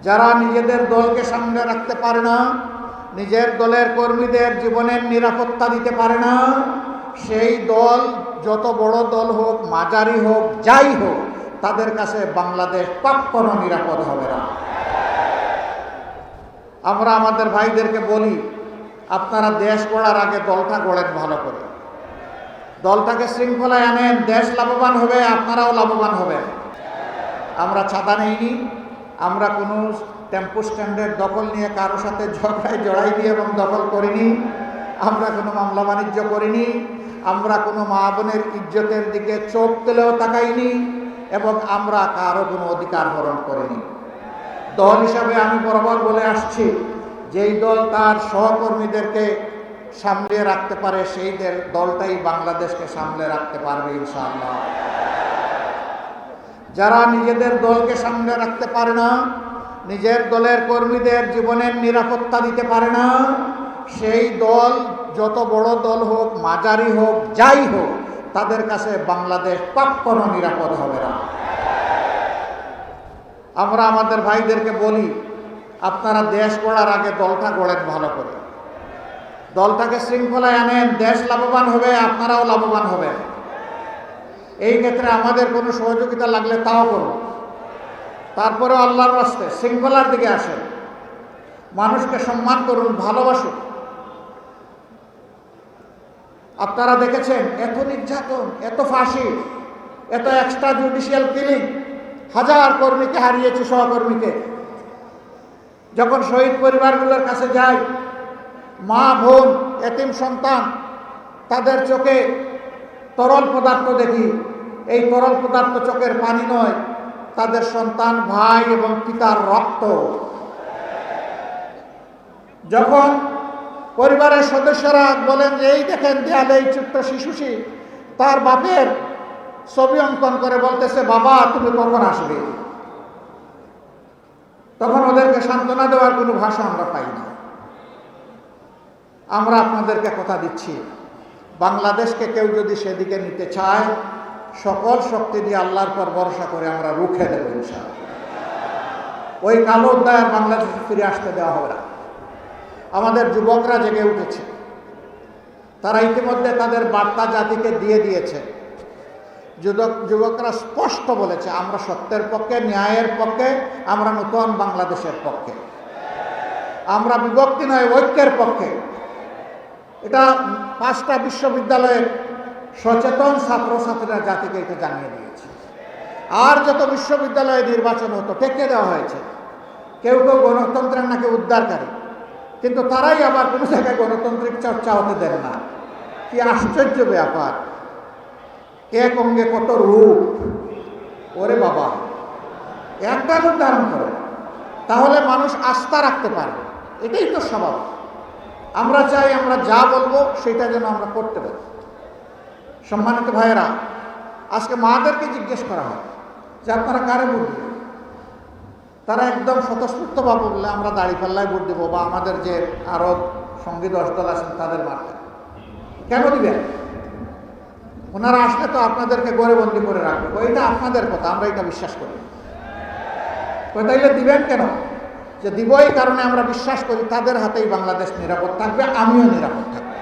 যারা নিজেদের দলকে সামনে রাখতে পারে না, নিজের দলের কর্মীদের জীবনের নিরাপত্তা দিতে পারে না, সেই দল যত বড় দল হোক, মাঝারি হোক, যাই হোক, তাদের কাছে বাংলাদেশ কখনো নিরাপদ হবে না। আমরা আমাদের ভাইদেরকে বলি, আপনারা দেশ গড়ার আগে দলটা গড়েন ভালো করে, দলটাকে শৃঙ্খলায় আনেন, দেশ লাভবান হবে, আপনারাও লাভবান হবেন। আমরা ছাতা নেইনি, আমরা কোনো টেম্পো স্ট্যান্ডের দখল নিয়ে কারোর সাথে ঝগড়ায় জড়াইনি এবং দখল করিনি, আমরা কোনো মামলা বাণিজ্য করিনি, আমরা কোনো মা বোনের ইজ্জতের দিকে চোখ তুলেও তাকাইনি এবং আমরা কারো কোনো অধিকার হরণ করিনি। দল হিসাবে আমি বরাবর বলে আসছি, যেই দল তার সহকর্মীদেরকে সামলে রাখতে পারে, সেই দলটাই বাংলাদেশকে সামলে রাখতে পারবে ইনশাআল্লাহ। যারা নিজেদের দলকে সামলে রাখতে পারে না, নিজের দলের কর্মীদের জীবনের নিরাপত্তা দিতে পারে না, সেই দল যত বড় দল হোক, মাঝারি হোক, যাই হোক, তাদের কাছে বাংলাদেশ কখনো নিরাপদ হবে না। আমরা আমাদের ভাইদেরকে বলি, আপনারা দেশ গড়ার আগে দলটা গড়েন ভালো করে, দলটাকে শৃঙ্খলায় আনেন, দেশ লাভবান হবে, আপনারাও লাভবান হবেন। এই ক্ষেত্রে আমাদের কোনো সহযোগিতা লাগলে তাও করুন, তারপরেও আল্লাহর রাস্তায় শৃঙ্খলার দিকে আসেন, মানুষকে সম্মান করুন, ভালোবাসুন। আপনারা দেখেছেন এত নির্যাতন, এত ফাঁসি, এত এক্সট্রা জুডিশিয়াল কিলিং, হাজার কর্মীকে হারিয়েছে, সহকর্মীকে। যখন শহীদ পরিবারগুলোর কাছে যাই, মা বোন, এতিম সন্তান, তাদের চোখে তরল পদার্থ দেখি। এই তরল পদার্থ চোখের পানি নয়, তাদের সন্তান, ভাই এবং পিতার রক্ত। যখন পরিবারের সদস্যরা বলেন যে এই দেখেন দেয়ালে এই ছোট্ট শিশুটি তার বাপের ছবি অঙ্কন করে বলতেছে, বাবা তুমি কখন আসবে, তখন ওদেরকে সান্ত্বনা দেওয়ার কোনো ভাষা আমরা পাই না। আমরা আপনাদেরকে কথা দিচ্ছি, বাংলাদেশকে কেউ যদি সেদিকে নিতে চায়, সকল শক্তি দিয়ে আল্লাহর পর ভরসা করে আমরা রুখে দেব ইনশাআল্লাহ। ওই কালো অধ্যায় আর বাংলাদেশে ফিরে আসতে দেওয়া হবে না। আমাদের যুবকরা জেগে উঠেছে, তারা ইতিমধ্যে তাদের বার্তা জাতিকে দিয়ে দিয়েছে। যুবকরা স্পষ্ট বলেছে, আমরা সত্যের পক্ষে, ন্যায়ের পক্ষে, আমরা নতুন বাংলাদেশের পক্ষে, আমরা বিভক্তি নয় ঐক্যের পক্ষে। এটা 5টা বিশ্ববিদ্যালয়ের সচেতন ছাত্রছাত্রীরা জাতিকে এটা জানিয়ে দিয়েছে। আর যত বিশ্ববিদ্যালয়ে নির্বাচন হতো টেকে দেওয়া হয়েছে। কেউ কেউ গণতন্ত্রের নাকি উদ্ধারকারী, কিন্তু তারাই আবার কোনো জায়গায় গণতান্ত্রিক চর্চা হতে দেন না। কি আশ্চর্য ব্যাপার, এক অঙ্গে কত রূপ। ওরে বাবা, একটা রূপ ধারণ করে, তাহলে মানুষ আস্থা রাখতে পারবে, এটাই তো স্বভাব। আমরা চাই আমরা যা বলবো সেটা যেন আমরা করতে পারি। সম্মানিত ভাইয়েরা, আজকে মাদেরকে জিজ্ঞেস করা হয় যে আপনারা কারে ভোট দিবেন, তারা একদম স্বতঃস্ফূর্তভাবে বললে আমরা দাঁড়িপাল্লায় ভোট দেবো, বা আমাদের যে আরও সঙ্গী 10 দল আছেন তাদের মার্কা। কেন দিবেন? ওনারা আসলে তো আপনাদেরকে গড়েবন্দি করে রাখবে, ওইটা আপনাদের কথা, আমরা এটা বিশ্বাস করি। তাইলে দিবেন কেন? যে দিব এই কারণে আমরা বিশ্বাস করি তাদের হাতেই বাংলাদেশ নিরাপদ থাকবে, আমিও নিরাপদ থাকবো।